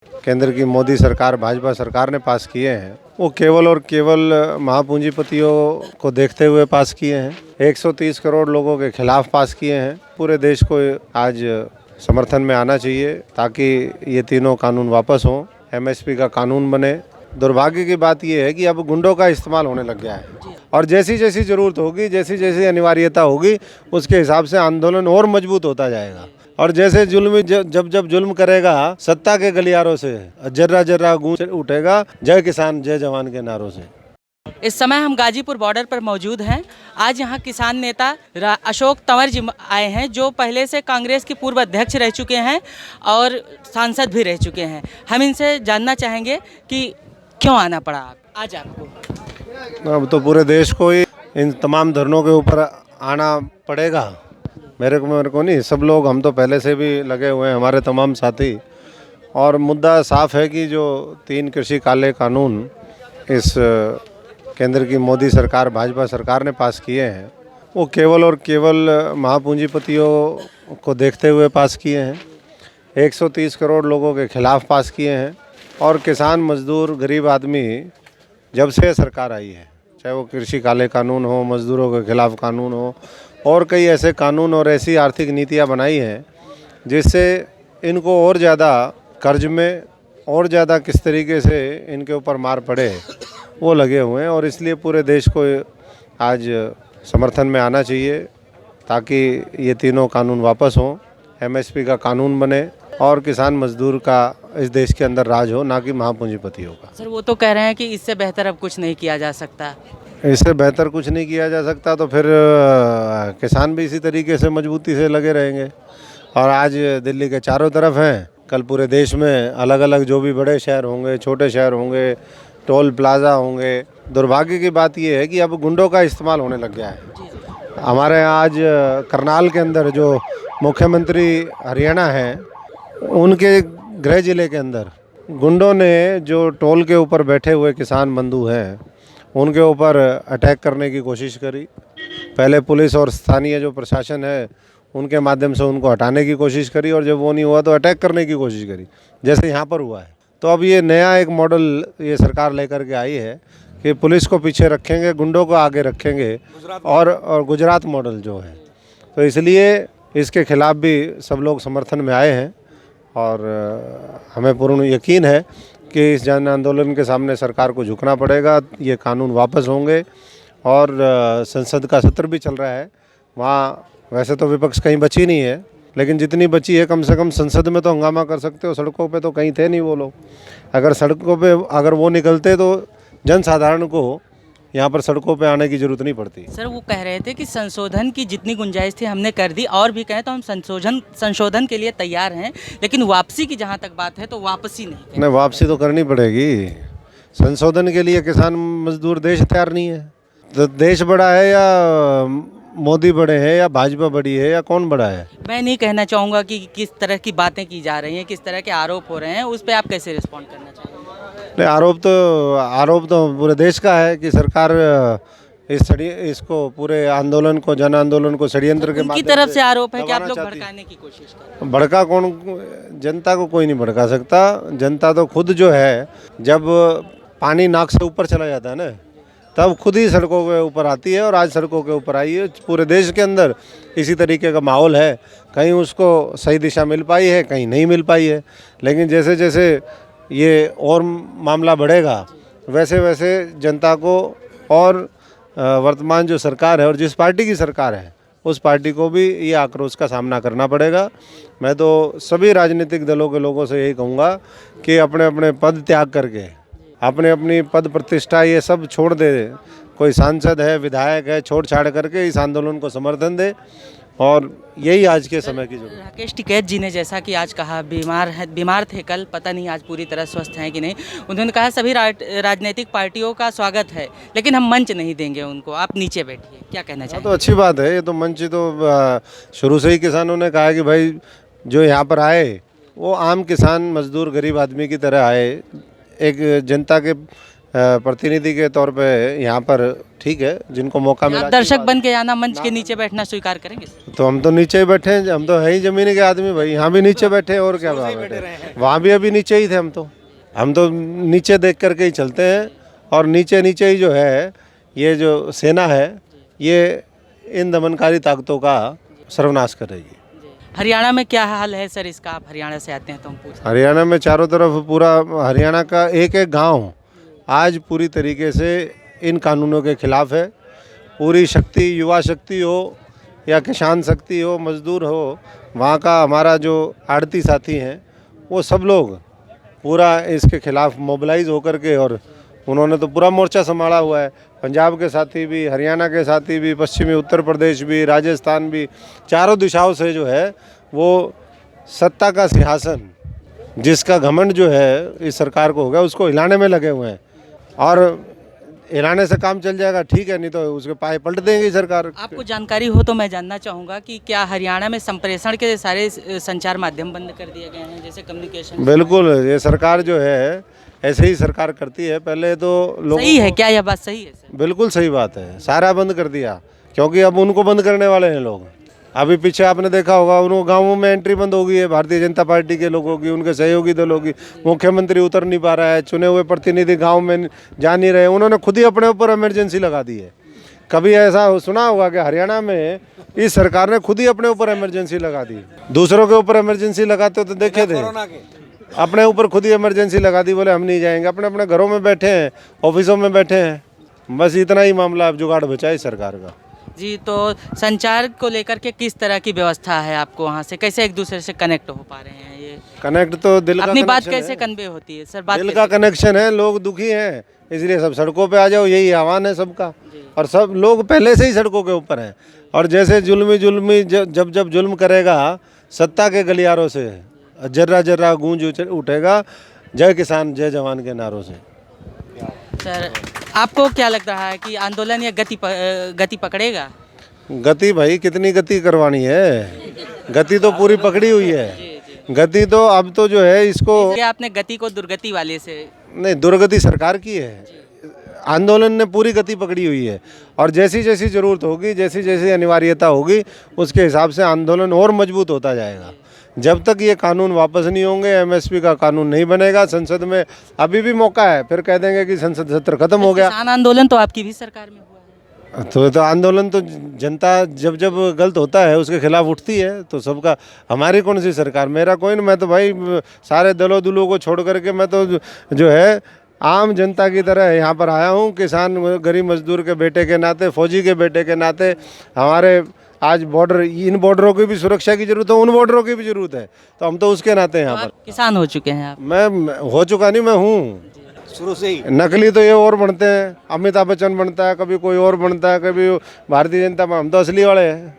केंद्र की मोदी सरकार, भाजपा सरकार ने पास किए हैं, वो केवल और केवल महापूंजीपतियों को देखते हुए पास किए हैं। 130 करोड़ लोगों के खिलाफ पास किए हैं। पूरे देश को आज समर्थन में आना चाहिए ताकि ये तीनों कानून वापस हों, एमएसपी का कानून बने। दुर्भाग्य की बात यह है कि अब गुंडों का इस्तेमाल होने लग गया है और जैसी जैसी ज़रूरत होगी, जैसी जैसी अनिवार्यता होगी, उसके हिसाब से आंदोलन और मजबूत होता जाएगा। और जैसे जुल्म जब जब जुल्म करेगा सत्ता के गलियारों से जर्रा जर्रा गूंज उठेगा जय किसान जय जवान के नारों से। इस समय हम गाजीपुर बॉर्डर पर मौजूद हैं। आज यहाँ किसान नेता अशोक तंवर जी आए हैं, जो पहले से कांग्रेस के पूर्व अध्यक्ष रह चुके हैं और सांसद भी रह चुके हैं। हम इनसे जानना चाहेंगे कि क्यों आना पड़ा आज आपको। अब तो पूरे देश को ही इन तमाम धरनों के ऊपर आना पड़ेगा। मेरे को नहीं, सब लोग, हम तो पहले से भी लगे हुए हैं, हमारे तमाम साथी। और मुद्दा साफ है कि जो 3 कृषि काले कानून इस केंद्र की मोदी सरकार, भाजपा सरकार ने पास किए हैं, वो केवल और केवल महापूंजीपतियों को देखते हुए पास किए हैं। 130 करोड़ लोगों के खिलाफ पास किए हैं। और किसान, मजदूर, गरीब आदमी, जब से सरकार आई है, चाहे वो कृषि काले कानून हो, मजदूरों के खिलाफ कानून हो, और कई ऐसे कानून और ऐसी आर्थिक नीतियाँ बनाई हैं जिससे इनको और ज़्यादा कर्ज में और ज़्यादा किस तरीके से इनके ऊपर मार पड़े, वो लगे हुए हैं। और इसलिए पूरे देश को आज समर्थन में आना चाहिए ताकि ये तीनों कानून वापस हों, एमएसपी का कानून बने और किसान मजदूर का इस देश के अंदर राज हो, ना कि महापूंजीपतियों का। सर, वो तो कह रहे हैं कि इससे बेहतर अब कुछ नहीं किया जा सकता। इससे बेहतर कुछ नहीं किया जा सकता तो फिर किसान भी इसी तरीके से मजबूती से लगे रहेंगे। और आज दिल्ली के चारों तरफ हैं, कल पूरे देश में अलग अलग जो भी बड़े शहर होंगे, छोटे शहर होंगे, टोल प्लाजा होंगे। दुर्भाग्य की बात यह है कि अब गुंडों का इस्तेमाल होने लग गया है। हमारे यहाँ आज करनाल के अंदर जो मुख्यमंत्री हरियाणा है, उनके गृह जिले के अंदर गुंडों ने जो टोल के ऊपर बैठे हुए किसान बंधु हैं, उनके ऊपर अटैक करने की कोशिश करी। पहले पुलिस और स्थानीय जो प्रशासन है, उनके माध्यम से उनको हटाने की कोशिश करी, और जब वो नहीं हुआ तो अटैक करने की कोशिश करी, जैसे यहाँ पर हुआ है। तो अब ये नया एक मॉडल ये सरकार लेकर के आई है कि पुलिस को पीछे रखेंगे, गुंडों को आगे रखेंगे, और गुजरात मॉडल जो है। तो इसलिए इसके खिलाफ भी सब लोग समर्थन में आए हैं और हमें पूर्ण यकीन है कि इस जन आंदोलन के सामने सरकार को झुकना पड़ेगा। ये कानून वापस होंगे। और संसद का सत्र भी चल रहा है, वहाँ वैसे तो विपक्ष कहीं बची नहीं है, लेकिन जितनी बची है कम से कम संसद में तो हंगामा कर सकते हो। सड़कों पे तो कहीं थे नहीं वो लोग। अगर सड़कों पे अगर वो निकलते तो जन साधारण को यहाँ पर सड़कों पे आने की ज़रूरत नहीं पड़ती। सर, वो कह रहे थे कि संशोधन की जितनी गुंजाइश थी हमने कर दी, और भी कहें तो हम संशोधन के लिए तैयार हैं, लेकिन वापसी की जहाँ तक बात है तो वापसी नहीं। वापसी तो करनी पड़ेगी। संशोधन के लिए किसान मजदूर देश तैयार नहीं है। तो देश बड़ा है या मोदी बड़े हैं या भाजपा बड़ी है या कौन बड़ा है? मैं नहीं कहना चाहूँगा कि किस तरह की बातें की जा रही हैं, किस तरह के आरोप हो रहे हैं, उस पर आप कैसे रिस्पॉन्ड करना चाहेंगे? नहीं, आरोप तो पूरे देश का है कि सरकार इसको पूरे आंदोलन को, जन आंदोलन को षड्यंत्र के माध्यम की तरफ से आरोप है कि आप लोग भड़काने की कोशिश कर रहे हैं। भड़का कौन? जनता को कोई नहीं भड़का सकता। जनता तो खुद जो है, जब पानी नाक से ऊपर चला जाता है ना, तब खुद ही सड़कों के ऊपर आती है। और आज सड़कों के ऊपर आई है। पूरे देश के अंदर इसी तरीके का माहौल है। कहीं उसको सही दिशा मिल पाई है, कहीं नहीं मिल पाई है। लेकिन जैसे जैसे ये और मामला बढ़ेगा, वैसे वैसे जनता को और वर्तमान जो सरकार है और जिस पार्टी की सरकार है, उस पार्टी को भी ये आक्रोश का सामना करना पड़ेगा। मैं तो सभी राजनीतिक दलों के लोगों से यही कहूँगा कि अपने अपने पद त्याग करके, अपने अपनी पद प्रतिष्ठा ये सब छोड़ दे। कोई सांसद है, विधायक है, छोड़ छाड़ करके इस आंदोलन को समर्थन दे। और यही आज के समय की जरूरत है। राकेश टिकैत जी ने जैसा कि आज कहा, बीमार थे कल, पता नहीं आज पूरी तरह स्वस्थ हैं कि नहीं। उन्होंने कहा सभी राजनीतिक पार्टियों का स्वागत है, लेकिन हम मंच नहीं देंगे उनको, आप नीचे बैठिए। क्या कहना चाहिए? तो अच्छी बात है। ये तो मंच तो शुरू से ही किसानों ने कहा कि भाई जो यहाँ पर आए वो आम किसान, मजदूर, गरीब आदमी की तरह आए। एक जनता के प्रतिनिधि के तौर पे यहाँ पर ठीक है, जिनको मौका मिला। आप दर्शक बन के आना, मंच के नीचे बैठना स्वीकार करेंगे? तो हम तो नीचे ही बैठे हैं, हम तो है ही जमीनी के आदमी भाई। यहाँ भी नीचे बैठे और क्या वहाँ बैठे, वहाँ भी अभी नीचे ही थे। हम तो नीचे देख करके ही चलते हैं, और नीचे नीचे ही जो है ये जो सेना है ये इन दमनकारी ताकतों का सर्वनाश करेगी। हरियाणा में क्या हाल है सर इसका? आप हरियाणा से आते हैं तो हम पूछ। हरियाणा में चारों तरफ पूरा हरियाणा का एक एक गांव आज पूरी तरीके से इन कानूनों के खिलाफ है। पूरी शक्ति, युवा शक्ति हो या किसान शक्ति हो, मजदूर हो, वहाँ का हमारा जो आड़ती साथी हैं वो सब लोग पूरा इसके खिलाफ मोबिलाइज होकर के, और उन्होंने तो पूरा मोर्चा संभाला हुआ है। पंजाब के साथी भी, हरियाणा के साथी भी, पश्चिमी उत्तर प्रदेश भी, राजस्थान भी, चारों दिशाओं से जो है वो सत्ता का सिंहासन जिसका घमंड जो है इस सरकार को हो गया, उसको हिलाने में लगे हुए हैं। और हिलाने से काम चल जाएगा ठीक है, नहीं तो उसके पाए पलट देंगी सरकार। आपको जानकारी हो तो मैं जानना चाहूँगा कि क्या हरियाणा में संप्रेषण के सारे संचार माध्यम बंद कर दिए गए हैं, जैसे कम्युनिकेशन? बिल्कुल, ये सरकार जो है ऐसे ही सरकार करती है। पहले तो लोग, सही है क्या यह बात? सही है सर? बिल्कुल सही बात है, सारा बंद कर दिया, क्योंकि अब उनको बंद करने वाले हैं लोग। अभी पीछे आपने देखा होगा उन गाँवों में एंट्री बंद हो गई है भारतीय जनता पार्टी के लोगों की, उनके सहयोगी दलों की। मुख्यमंत्री उतर नहीं पा रहा है, चुने हुए प्रतिनिधि गांव में जा नहीं रहे, उन्होंने खुद ही अपने ऊपर इमरजेंसी लगा दी है। कभी ऐसा सुना होगा कि हरियाणा में इस सरकार ने खुद ही अपने ऊपर इमरजेंसी लगा दी? दूसरों के ऊपर इमरजेंसी लगाते तो देखे थे, अपने ऊपर खुद ही इमरजेंसी लगा दी, बोले हम नहीं जाएंगे। अपने अपने घरों में बैठे हैं, ऑफिसों में बैठे हैं, बस इतना ही मामला अब जुगाड़ बचा है सरकार का। जी, तो संचार को लेकर के किस तरह की व्यवस्था है आपको वहाँ से? कैसे एक दूसरे से कनेक्ट हो पा रहे हैं? ये कनेक्ट तो दिल का अपनी बात कनेक्शन कैसे है। कन्वे होती है सर? बात दिल का कनेक्शन है, लोग दुखी हैं इसलिए सब सड़कों पे आ जाओ, यही आह्वान है सबका। और सब लोग पहले से ही सड़कों के ऊपर हैं, और जैसे जुल्मी जब जब जुल्म करेगा सत्ता के गलियारों से जर्रा जर्रा गूंज उठेगा जय किसान जय जवान के नारों से। सर, आपको क्या लग रहा है कि आंदोलन या गति पकड़ेगा? गति भाई कितनी गति करवानी है, गति तो पूरी पकड़ी हुई है। गति तो अब तो जो है इसको, इसलिए आपने गति को दुर्गति वाले से? नहीं, दुर्गति सरकार की है, आंदोलन ने पूरी गति पकड़ी हुई है। और जैसी जैसी ज़रूरत होगी, जैसी जैसी अनिवार्यता होगी, उसके हिसाब से आंदोलन और मजबूत होता जाएगा। जब तक ये कानून वापस नहीं होंगे, एमएसपी का कानून नहीं बनेगा, संसद में अभी भी मौका है, फिर कह देंगे कि संसद सत्र खत्म हो गया। किसान आंदोलन तो आपकी भी सरकार में हुआ है। तो आंदोलन तो जनता जब जब गलत होता है उसके खिलाफ उठती है, तो सबका, हमारी कौन सी सरकार, मेरा कोई नहीं, मैं तो भाई सारे दलों दुलों को छोड़ करके मैं तो जो है आम जनता की तरह यहाँ पर आया हूँ। किसान, गरीब मजदूर के बेटे के नाते, फौजी के बेटे के नाते, हमारे आज बॉर्डर, इन बॉर्डरों की भी सुरक्षा की जरूरत है, उन बॉर्डरों की भी जरूरत है, तो हम तो उसके नाते यहाँ पर। किसान हो चुके हैं आप? मैं हो चुका नहीं, मैं हूँ शुरू से ही। नकली तो ये और बनते हैं, अमिताभ बच्चन बनता है, कभी कोई और बनता है, कभी भारतीय जनता में, हम तो असली वाले हैं।